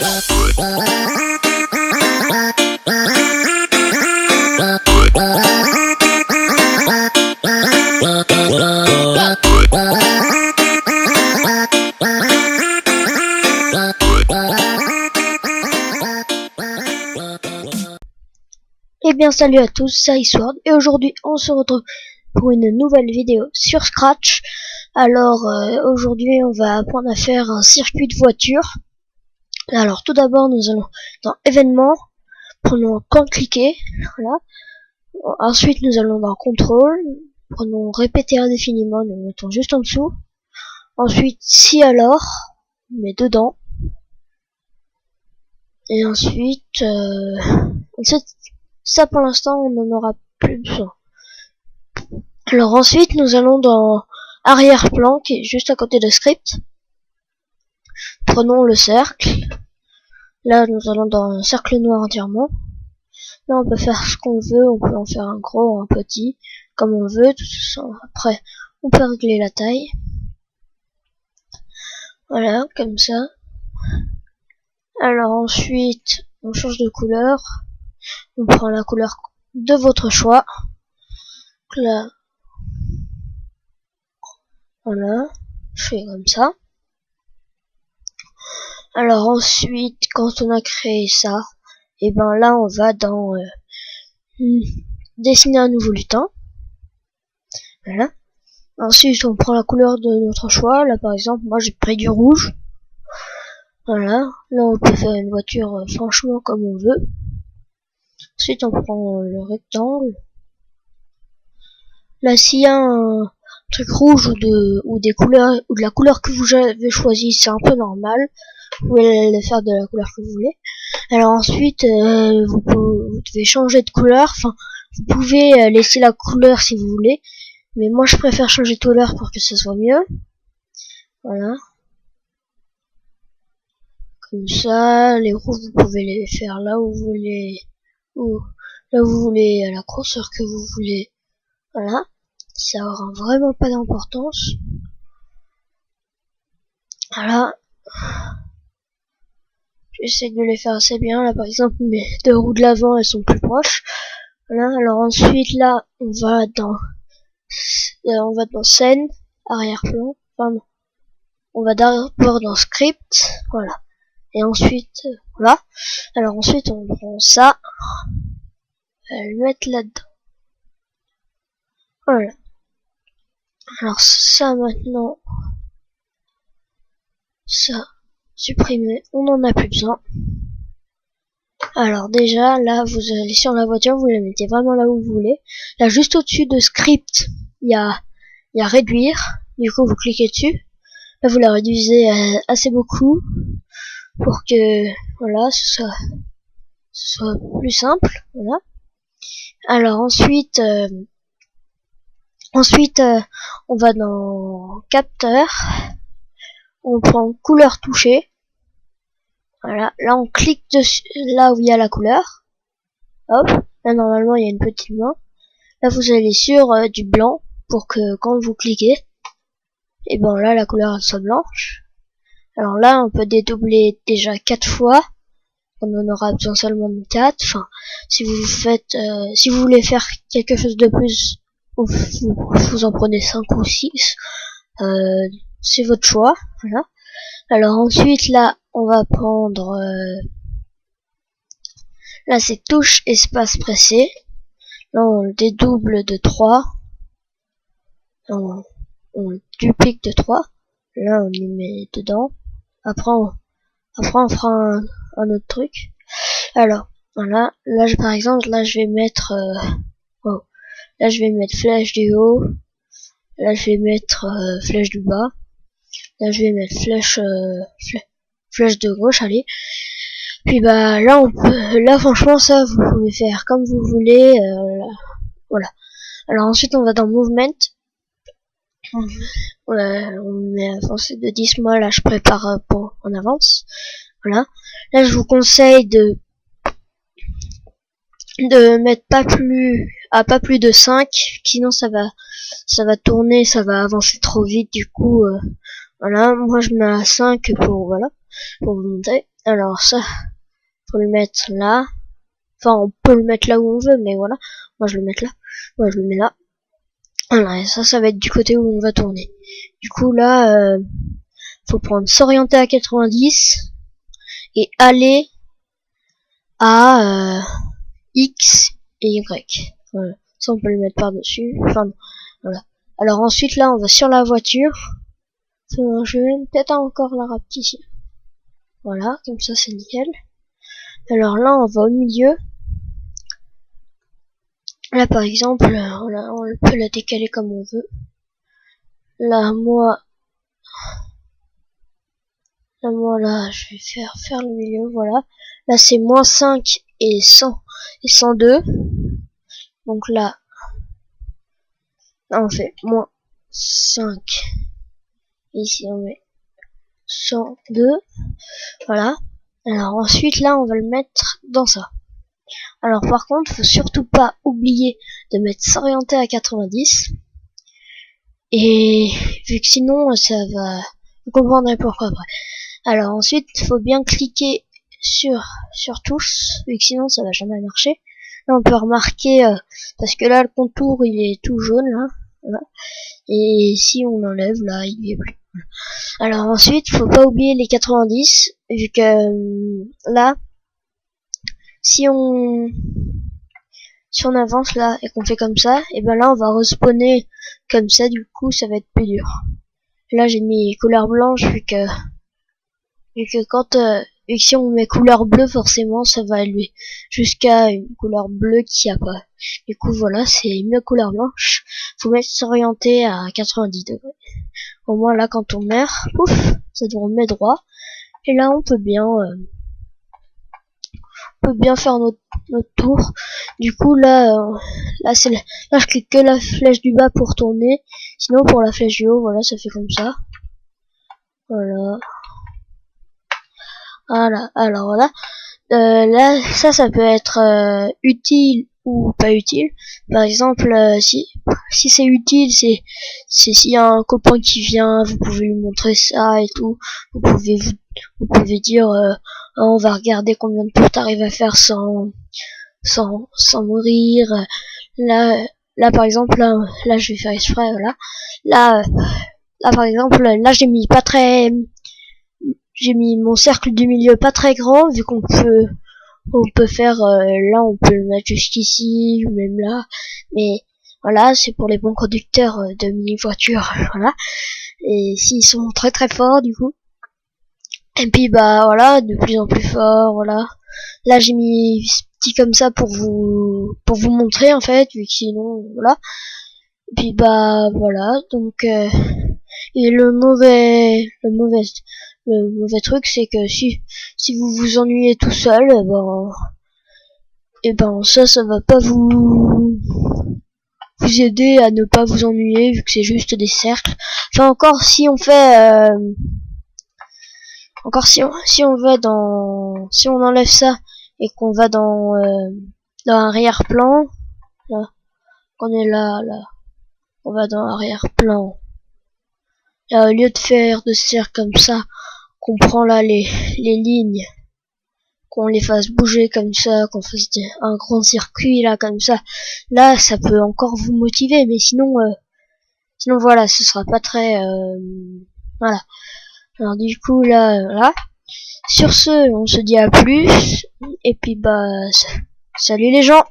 Eh bien salut à tous, c'est Iceword et aujourd'hui on se retrouve pour une nouvelle vidéo sur Scratch. Alors aujourd'hui on va apprendre à faire un circuit de voiture. Alors tout d'abord nous allons dans événements, prenons quand cliquer, voilà. Ensuite nous allons dans contrôle, prenons répéter indéfiniment, nous mettons juste en dessous. Ensuite si alors, on met dedans. Et ensuite ça pour l'instant on n'en aura plus besoin. Alors ensuite nous allons dans arrière-plan qui est juste à côté de script. Prenons le cercle. Là nous allons dans un cercle noir entièrement. Là on peut faire ce qu'on veut, on peut en faire un gros ou un petit, comme on veut. Tout ça. Après on peut régler la taille. Voilà, comme ça. Alors ensuite on change de couleur. On prend la couleur de votre choix. Là, voilà, je fais comme ça. Alors ensuite, quand on a créé ça, et ben là on va dans dessiner un nouveau lutin. Voilà. Ensuite on prend la couleur de notre choix. Là par exemple, moi j'ai pris du rouge. Voilà. Là on peut faire une voiture franchement comme on veut. Ensuite on prend le rectangle. Là s'il y a un truc rouge ou des couleurs ou de la couleur que vous avez choisi, c'est un peu normal. Vous pouvez le faire de la couleur que vous voulez. Alors ensuite vous devez changer de couleur. Enfin vous pouvez laisser la couleur si vous voulez, mais moi je préfère changer de couleur pour que ce soit mieux. Voilà. Comme ça, les rouges vous pouvez les faire là où vous voulez, ou là où vous voulez, à la grosseur que vous voulez. Voilà. Ça aura vraiment pas d'importance. Voilà. J'essaie de les faire assez bien. Là par exemple mes deux roues de l'avant elles sont plus proches. Voilà. Alors ensuite là on va dans scène, arrière-plan. Enfin non. On va d'abord dans script. Voilà. Et ensuite voilà. Alors ensuite on prend ça. On va le mettre là-dedans. Voilà. Alors ça maintenant, ça supprimer, on n'en a plus besoin. Alors déjà là vous allez sur la voiture, vous la mettez vraiment là où vous voulez. Là juste au-dessus de script, il y a réduire. Du coup vous cliquez dessus. Là vous la réduisez assez beaucoup pour que voilà ce soit plus simple. Voilà. Alors ensuite on va dans capteur. On prend couleur touchée. Voilà, là on clique dessus, là où il y a la couleur. Hop, là normalement il y a une petite main. Là vous allez sur du blanc pour que quand vous cliquez, et ben là la couleur elle soit blanche. Alors là on peut dédoubler déjà 4 fois. On en aura besoin seulement de 4. Enfin, si vous faites, si vous voulez faire quelque chose de plus, vous en prenez 5 ou 6. C'est votre choix. Voilà. Alors ensuite là on va prendre là c'est touche espace pressé. Là on le dédouble de 3. On le duplique de 3. Là on y met dedans. Après on fera un autre truc. Alors voilà, là par exemple là je vais mettre là je vais mettre flèche du haut. Là je vais mettre flèche du bas. Là je vais mettre flèche de gauche, allez. Puis bah là on peut, là franchement ça vous pouvez faire comme vous voulez. Voilà. Alors ensuite on va dans movement. On met avancé de 10 mois. Là je prépare pour en avance. Voilà. Là je vous conseille de mettre pas plus de 5, sinon ça va tourner, ça va avancer trop vite. Du coup voilà, moi je mets à 5 pour vous montrer. Alors ça, faut le mettre là. Enfin, on peut le mettre là où on veut, mais voilà. Moi, je le mets là. Moi, je le mets là. Voilà, et ça va être du côté où on va tourner. Du coup, là, faut prendre s'orienter à 90 et aller à X et Y. Voilà. Ça, on peut le mettre par-dessus. Enfin, voilà. Alors ensuite, là, on va sur la voiture. Je vais peut-être encore la rapetisser. Voilà, comme ça, c'est nickel. Alors là, on va au milieu. Là, par exemple, on peut la décaler comme on veut. Là, moi, là, je vais faire le milieu, voilà. Là, c'est moins 5 et 100 et 102. Donc là, on fait moins 5. Ici, on met 102. Voilà. Alors ensuite, là, on va le mettre dans ça. Alors par contre, faut surtout pas oublier de mettre s'orienter à 90. Et vu que sinon, ça va... Vous comprendrez pourquoi après. Alors ensuite, faut bien cliquer sur touche, vu que sinon ça va jamais marcher. Là, on peut remarquer, parce que là, le contour, il est tout jaune, là. Voilà. Et si on l'enlève, là, il est bleu. Alors ensuite, faut pas oublier les 90, vu que là, si on avance là et qu'on fait comme ça, et ben là on va respawner comme ça, du coup ça va être plus dur. Là j'ai mis couleur blanche vu que quand vu que si on met couleur bleue, forcément ça va aller jusqu'à une couleur bleue qui a pas. Du coup voilà, c'est mieux couleur blanche. Faut mettre s'orienter à 90 degrés. Au moins là quand on meurt, pouf, ça nous met droit. Et là on peut bien faire notre tour. Du coup là là je clique que la flèche du bas pour tourner. Sinon pour la flèche du haut, voilà, ça fait comme ça. Voilà. Voilà. Alors voilà. Là ça peut être utile ou pas utile. Par exemple, si c'est utile, c'est s'il y a un copain qui vient, vous pouvez lui montrer ça et tout. Vous pouvez dire on va regarder combien de temps t'arrives à faire sans mourir. Là par exemple, là je vais faire exprès, voilà. Là par exemple, là j'ai mis mon cercle du milieu pas très grand, vu qu'on peut faire, là on peut le mettre jusqu'ici, ou même là, mais voilà, c'est pour les bons conducteurs de mini voitures, voilà. Et s'ils sont très très forts, du coup. Et puis bah voilà, de plus en plus fort, voilà. Là j'ai mis petit comme ça pour vous montrer en fait, vu que sinon voilà. Et puis bah voilà, donc et le mauvais truc, c'est que si vous vous ennuyez tout seul, et ben ça va pas vous aider à ne pas vous ennuyer, vu que c'est juste des cercles. Enfin encore si on fait si on va si on enlève ça et qu'on va dans arrière-plan, là, on est là, on va dans arrière-plan. Là, au lieu de faire de cercles comme ça, qu'on prend là les lignes, qu'on les fasse bouger comme ça, qu'on fasse un grand circuit là comme ça, là ça peut encore vous motiver, mais sinon voilà, ce sera pas très voilà. Alors du coup là voilà. Sur ce, on se dit à plus, et puis bah salut les gens.